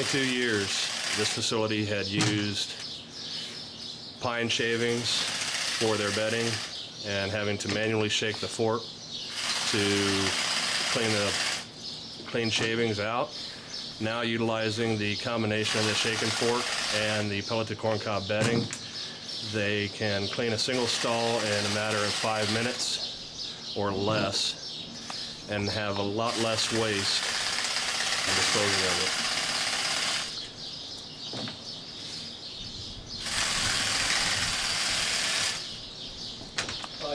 22 years, this facility had used pine shavings for their bedding and having to manually shake the fork to clean shavings out. Now utilizing the combination of the Shake'n Fork and the pelleted corncob bedding, they can clean a single stall in a matter of 5 minutes or less and have a lot less waste in disposing of it.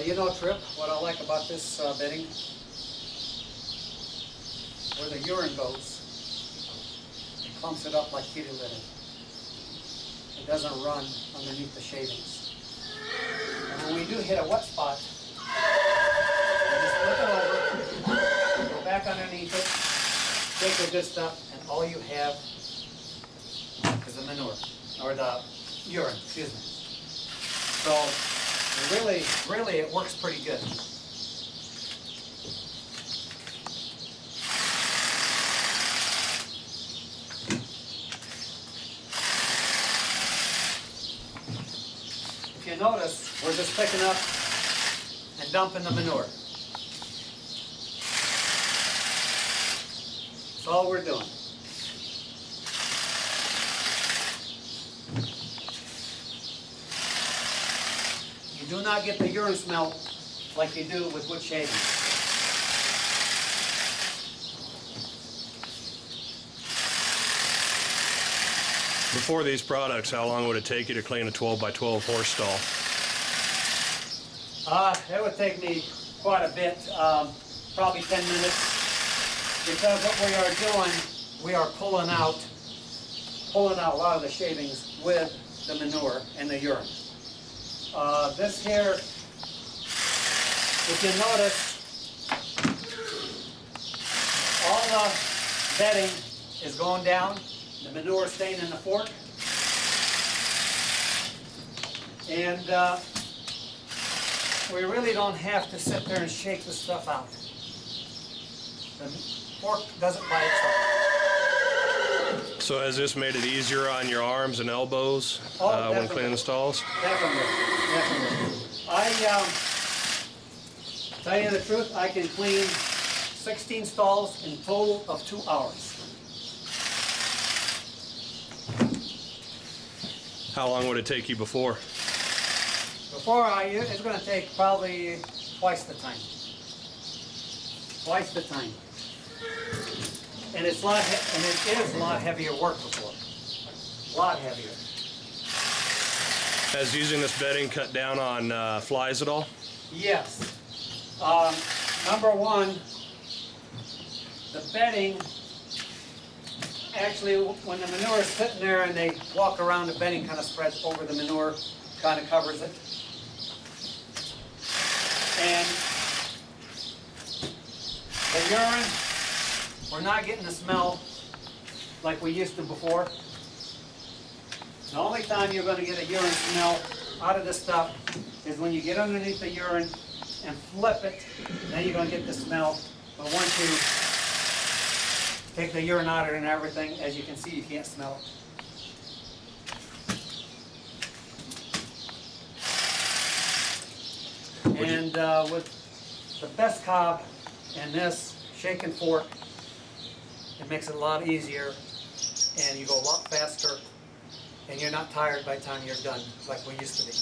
You know, Trip, what I like about this bedding, where the urine goes, it clumps it up like kitty litter. It doesn't run underneath the shavings. And when we do hit a wet spot, we just flip it over, go back underneath it, take the good stuff, and all you have is the manure, or the urine, excuse me. So, really, it works pretty good. If you notice, we're just picking up and dumping the manure. That's all we're doing. You do not get the urine smell like you do with wood shavings. Before these products, how long would it take you to clean a 12 by 12 horse stall? It would take me quite a bit, probably 10 minutes, because what we are doing, we are pulling out a lot of the shavings with the manure and the urine. This here, if you notice, all the bedding is going down, the manure is staying in the fork, and we really don't have to sit there and shake the stuff out. The fork does it by itself. So has this made it easier on your arms and elbows when cleaning the stalls? Definitely. Tell you the truth, I can clean 16 stalls in a total of 2 hours. How long would it take you before? It's going to take probably twice the time. Twice the time. And it is a lot heavier work before. A lot heavier. Has using this bedding cut down on flies at all? Yes. Number one, the bedding, actually when the manure is sitting there and they walk around, the bedding kind of spreads over the manure, kind of covers it. And the urine, we're not getting the smell like we used to before. The only time you're going to get a urine smell out of this stuff is when you get underneath the urine and flip it, then you're going to get the smell. But once you take the urine out of it and everything, as you can see, you can't smell it. And with the best cob and this Shake'n Fork, it makes it a lot easier, and you go a lot faster, and you're not tired by the time you're done like we used to be.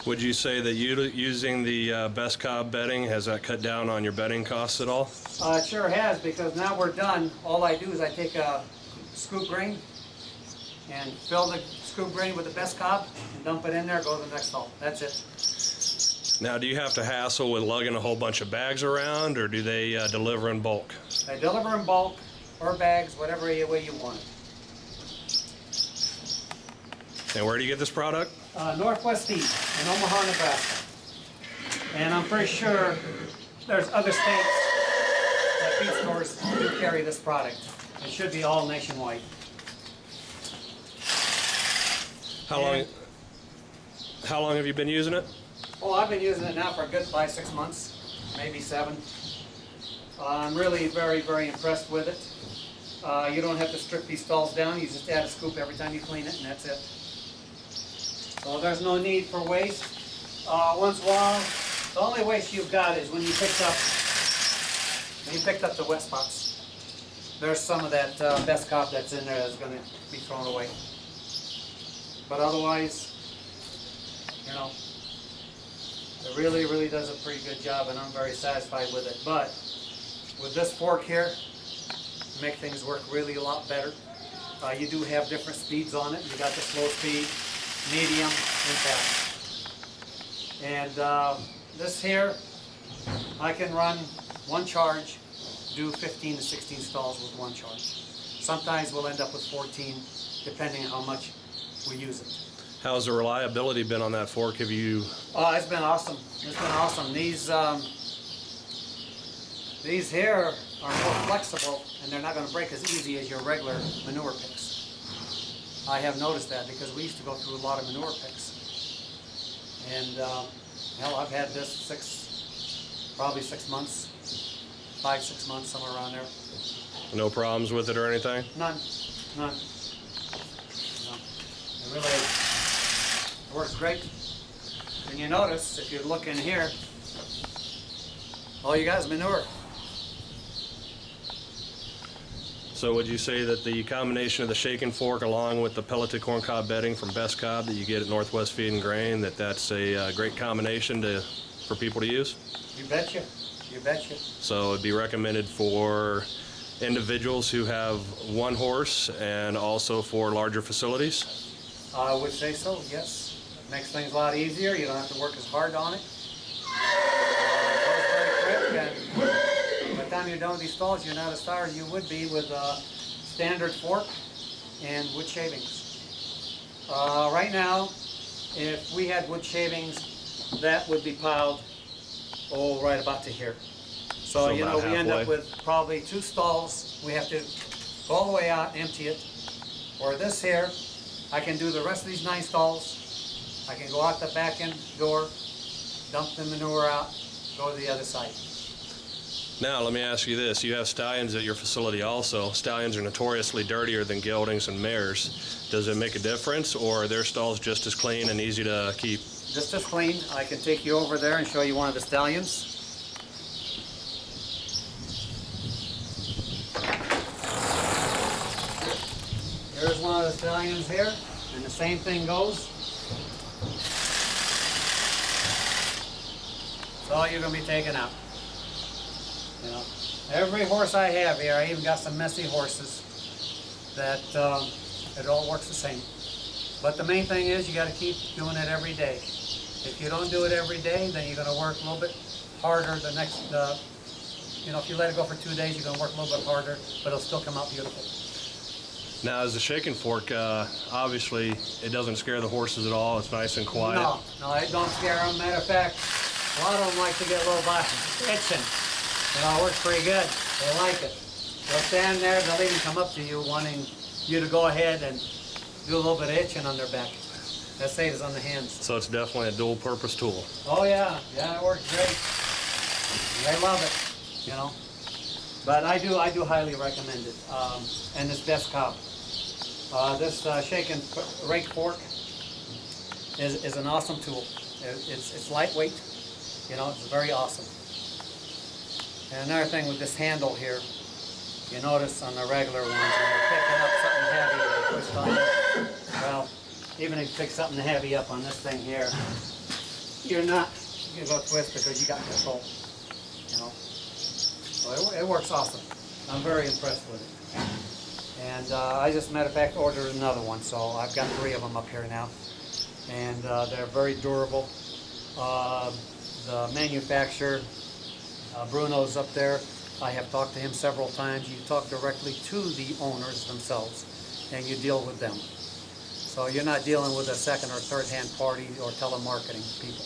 Would you say that using the best cob bedding, has that cut down on your bedding costs at all? It sure has, because now we're done. All I do is I take a scoop grain and fill the scoop grain with the best cob and dump it in there, go to the next stall. That's it. Now, do you have to hassle with lugging a whole bunch of bags around, or do they deliver in bulk? They deliver in bulk or bags, whatever way you want it. And where do you get this product? Northwest Feed in Omaha, Nebraska. And I'm pretty sure there's other states that feed stores do carry this product. It should be all nationwide. How long have you been using it? Oh, I've been using it now for a good 5-6 months, maybe 7. I'm really very, very impressed with it. You don't have to strip these stalls down. You just add a scoop every time you clean it, and that's it. So there's no need for waste. Once in a while, the only waste you've got is when you picked up the wet spots. There's some of that best Cob that's in there that's going to be thrown away. But otherwise, you know, it really, really does a pretty good job, and I'm very satisfied with it. But with this fork here, make things work really a lot better. You do have different speeds on it. You got the slow speed, medium, and fast. And this here, I can run one charge, do 15 to 16 stalls with one charge. Sometimes we'll end up with 14, depending on how much we use it. How's the reliability been on that fork? Have you? It's been awesome. It's been awesome. These here are more flexible, and they're not going to break as easy as your regular manure picks. I have noticed that because we used to go through a lot of manure picks. And hell, I've had this probably 6 months, 5, 6 months, somewhere around there. No problems with it or anything? None. No. It really works great. And you notice, if you look in here, all you got is manure. So would you say that the combination of the Shake'n Fork along with the pelleted corncob bedding from Best Cob that you get at Northwest Feed and Grain, that's a great combination for people to use? You betcha. You betcha. So it'd be recommended for individuals who have one horse and also for larger facilities? I would say so, yes. Makes things a lot easier. You don't have to work as hard on it. Goes very quick, and by the time you're done with these stalls, you're not as tired as you would be with a standard fork and wood shavings. Right now, if we had wood shavings, that would be piled, right about to here. So you know, we end up with probably 2 stalls. We have to go all the way out, empty it. Or this here, I can do the rest of these 9 stalls. I can go out the back end door, dump the manure out, go to the other side. Now, let me ask you this. You have stallions at your facility also. Stallions are notoriously dirtier than geldings and mares. Does it make a difference, or are their stalls just as clean and easy to keep? Just as clean. I can take you over there and show you one of the stallions. Here's one of the stallions here, and the same thing goes. It's all you're going to be taking out. You know, every horse I have here, I even got some messy horses that it all works the same. But the main thing is you got to keep doing it every day. If you don't do it every day, then you're going to work a little bit harder the next, you know, if you let it go for 2 days, you're going to work a little bit harder, but it'll still come out beautiful. Now, as a Shake'n Fork, obviously it doesn't scare the horses at all. It's nice and quiet. No, it don't scare them. Matter of fact, a lot of them like to get a little bit itching. You know, it works pretty good. They like it. They'll stand there, they'll even come up to you wanting you to go ahead and do a little bit of itching on their back. That saves on the hands. So it's definitely a dual-purpose tool. Oh yeah, it works great. They love it, you know. But I do highly recommend it. And this Best Cob. This Shake'n Rake Fork is an awesome tool. It's lightweight, you know, it's very awesome. And another thing with this handle here, you notice on the regular ones, when you're picking up something heavy, they twist on you. Well, even if you pick something heavy up on this thing here, you're not going to go twist because you got control, you know. So it works awesome. I'm very impressed with it. And I just, matter of fact, ordered another one, so I've got 3 of them up here now. And they're very durable. The manufacturer, Bruno's up there. I have talked to him several times. You talk directly to the owners themselves, and you deal with them. So you're not dealing with a second or third-hand party or telemarketing people.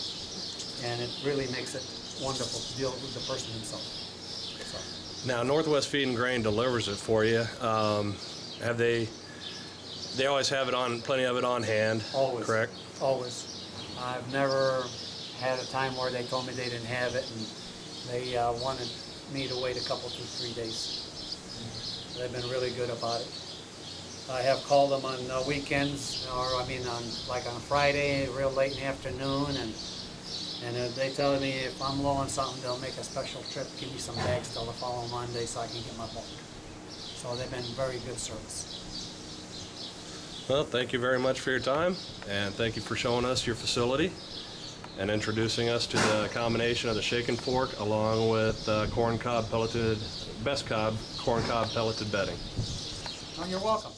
And it really makes it wonderful to deal with the person himself. So. Now, Northwest Feed and Grain delivers it for you. Have they always have it on, plenty of it on hand? Always. Correct? Always. I've never had a time where they told me they didn't have it, and they wanted me to wait a couple, 2, 3 days. They've been really good about it. I have called them on weekends, or I mean on like on a Friday, real late in the afternoon, and they tell me if I'm low on something, they'll make a special trip, give me some bags till the following Monday so I can get my bulk. So they've been very good service. Well, thank you very much for your time, and thank you for showing us your facility and introducing us to the combination of the Shake'n Fork along with corn cob pelleted, best cob corn cob pelleted bedding. Oh, you're welcome.